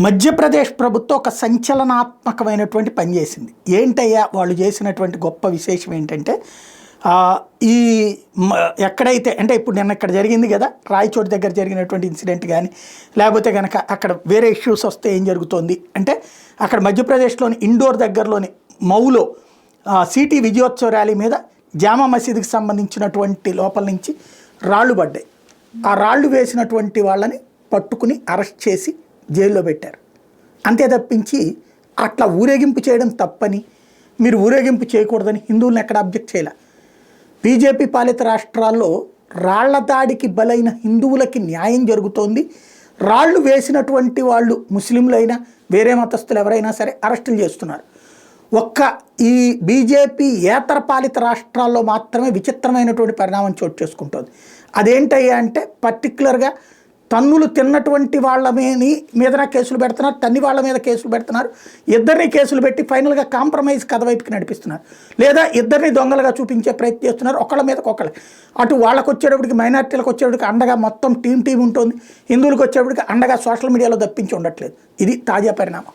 మధ్యప్రదేశ్ ప్రభుత్వం ఒక సంచలనాత్మకమైనటువంటి పని చేసింది. ఏంటయ్యా వాళ్ళు చేసినటువంటి గొప్ప విశేషం ఏంటంటే ఈ ఎక్కడైతే అంటే ఇప్పుడు నిన్న ఇక్కడ జరిగింది కదా, రాయచోటి దగ్గర జరిగినటువంటి ఇన్సిడెంట్ కానీ లేకపోతే కనుక అక్కడ వేరే ఇష్యూస్ వస్తే ఏం జరుగుతోంది అంటే, అక్కడ మధ్యప్రదేశ్లోని ఇండోర్ దగ్గరలోని మౌలో సిటీ విజయోత్సవ ర్యాలీ మీద జామా మసీదుకి సంబంధించినటువంటి లోపల నుంచి రాళ్ళు పడ్డాయి. ఆ రాళ్ళు వేసినటువంటి వాళ్ళని పట్టుకుని అరెస్ట్ చేసి జైల్లో పెట్టారు. అంతే తప్పించి అట్లా ఊరేగింపు చేయడం తప్పని, మీరు ఊరేగింపు చేయకూడదని హిందువులను ఎక్కడ అబ్జెక్ట్ చేయాల. బీజేపీ పాలిత రాష్ట్రాల్లో రాళ్ల దాడికి బలైన హిందువులకి న్యాయం జరుగుతోంది. రాళ్ళు వేసినటువంటి వాళ్ళు ముస్లింలైనా వేరే మతస్థులు ఎవరైనా సరే అరెస్టులు చేస్తున్నారు. ఒక్క ఈ బీజేపీ ఏతర పాలిత రాష్ట్రాల్లో మాత్రమే విచిత్రమైనటువంటి పరిణామం చోటు చేసుకుంటుంది. అదేంటయ్యా అంటే, పర్టికులర్గా తన్నులు తిన్నటువంటి వాళ్ళ మీదన కేసులు పెడుతున్నారు, తన్ని వాళ్ళ మీద కేసులు పెడుతున్నారు. ఇద్దరిని కేసులు పెట్టి ఫైనల్గా కాంప్రమైజ్ కథ వైపుకి నడిపిస్తున్నారు, లేదా ఇద్దరిని దొంగలుగా చూపించే ప్రయత్నం చేస్తున్నారు. ఒకళ్ళ మీదకి ఒకళ్ళు, అటు వాళ్ళకు వచ్చేటప్పటికి మైనార్టీలకు వచ్చేటప్పటికి అండగా మొత్తం టీం ఉంటుంది, హిందువులకు వచ్చేటప్పటికి అండగా సోషల్ మీడియాలో తప్పించి ఉండట్లేదు. ఇది తాజా పరిణామం.